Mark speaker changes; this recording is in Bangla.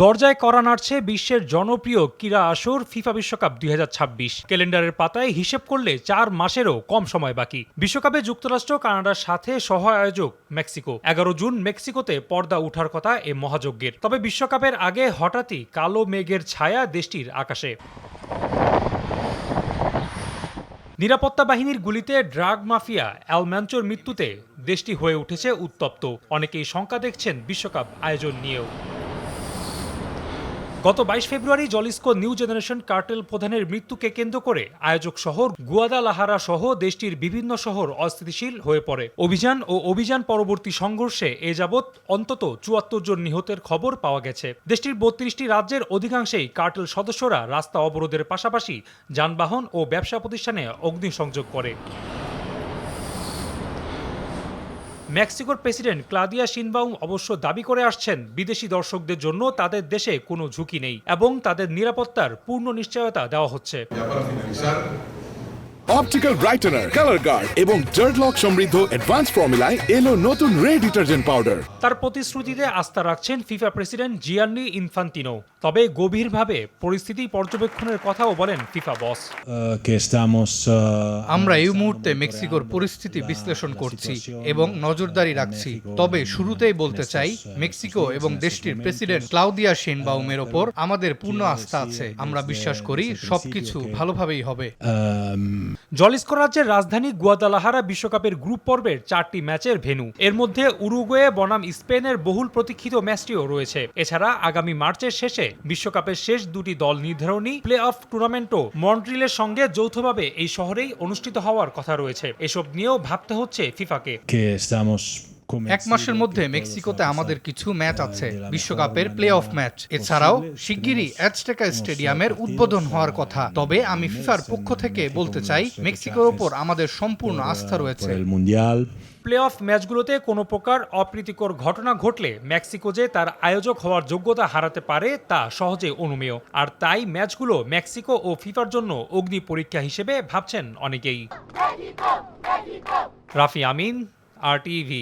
Speaker 1: দরজায় কড়া নাড়ছে বিশ্বের জনপ্রিয় ক্রীড়া আসর ফিফা বিশ্বকাপ ২০২৬। ক্যালেন্ডারের পাতায় হিসেব করলে ৪ মাসেরও কম সময় বাকি। বিশ্বকাপে যুক্তরাষ্ট্র কানাডার সাথে সহ আয়োজক মেক্সিকো। ১১ জুন মেক্সিকোতে পর্দা ওঠার কথা এ মহাযজ্ঞের। তবে বিশ্বকাপের আগে হঠাৎই কালো মেঘের ছায়া দেশটির আকাশে। নিরাপত্তা বাহিনীর গুলিতে ড্রাগ মাফিয়া অ্যাল ম্যানচোর মৃত্যুতে দেশটি হয়ে উঠেছে উত্তপ্ত। অনেকেই শঙ্কা দেখছেন বিশ্বকাপ আয়োজন নিয়েও। গত ২২ ফেব্রুয়ারি জলিস্কো নিউ জেনারেশন কার্টেল প্রধানের মৃত্যুকে কেন্দ্র করে আয়োজক শহর গুয়াদালাহারা সহ দেশটির বিভিন্ন শহর অস্থিতিশীল হয়ে পড়ে। অভিযান পরবর্তী সংঘর্ষে এ যাবৎ অন্তত ৭৪ জন নিহতের খবর পাওয়া গেছে। দেশটির ৩২টি রাজ্যের অধিকাংশেই কার্টেল সদস্যরা রাস্তা অবরোধের পাশাপাশি যানবাহন ও ব্যবসা প্রতিষ্ঠানে অগ্নিসংযোগ করে। মেক্সিকোর প্রেসিডেন্ট ক্লাদিয়া শিনবাউম অবশ্য দাবি করে আসছেন বিদেশি দর্শকদের জন্য তাদের দেশে কোনো ঝুঁকি নেই এবং তাদের নিরাপত্তার পূর্ণ নিশ্চয়তা দেওয়া হচ্ছে।
Speaker 2: অপটিক্যাল ব্রাইটেনার, কালার গার্ড এবং ডার্ট লক সমৃদ্ধ অ্যাডভান্স ফর্মুলায় এলো নতুন রে ডিটারজেন্ট পাউডার।
Speaker 1: তার প্রতিশ্রুতিতে আস্থা রাখছেন ফিফা প্রেসিডেন্ট জিয়ান্নি ইনফান্তিনো। তবে গভীরভাবে পরিস্থিতি পর্যবেক্ষণের কথাও বলেন ফিফা বস।
Speaker 3: আমরা এই মুহূর্তে মেক্সিকোর পরিস্থিতি বিশ্লেষণ করছি এবং নজরদারি রাখছি। তবে শুরুতেই বলতে চাই, মেক্সিকো এবং দেশটির প্রেসিডেন্ট ক্লাউদিয়া শেইনবাউমের ওপর আমাদের পূর্ণ আস্থা আছে। আমরা বিশ্বাস করি সবকিছু ভালোভাবেই হবে।
Speaker 1: জলিস্কো রাজ্যের রাজধানী গুয়াদালাহারা বিশ্বকাপের গ্রুপ পর্বের ৪টি ম্যাচের ভেন্যু। এর মধ্যে উরুগুয়ে বনাম স্পেনের বহুল প্রতীক্ষিত ম্যাচটিও রয়েছে। এছাড়া আগামী মার্চের শেষে বিশ্বকাপের শেষ দুটি দল নির্ধারণী প্লে অফ টুর্নামেন্টও মন্ট্রিলের সঙ্গে যৌথভাবে এই শহরেই অনুষ্ঠিত হওয়ার কথা রয়েছে। এসব নিয়েও ভাবতে হচ্ছে ফিফাকে।
Speaker 3: ১ মাসের মধ্যে মেক্সিকোতে আমাদের কিছু ম্যাচ আছে, বিশ্বকাপের প্লে অফ ম্যাচ। এছাড়াও শিগগিরই অ্যাজটেকা স্টেডিয়ামের উদ্বোধন হওয়ার কথা। তবে আমি ফিফার পক্ষ থেকে বলতে চাই, মেক্সিকোর ওপর আমাদের সম্পূর্ণ আস্থা রয়েছে।
Speaker 1: প্লে অফ ম্যাচগুলোতে কোনো প্রকার অপ্রীতিকর ঘটনা ঘটলে মেক্সিকো যে তার আয়োজক হওয়ার যোগ্যতা হারাতে পারে তা সহজে অনুমেয়। আর তাই ম্যাচগুলো মেক্সিকো ও ফিফার জন্য অগ্নি পরীক্ষা হিসেবে ভাবছেন অনেকেই। রাফি আমিন, RTV।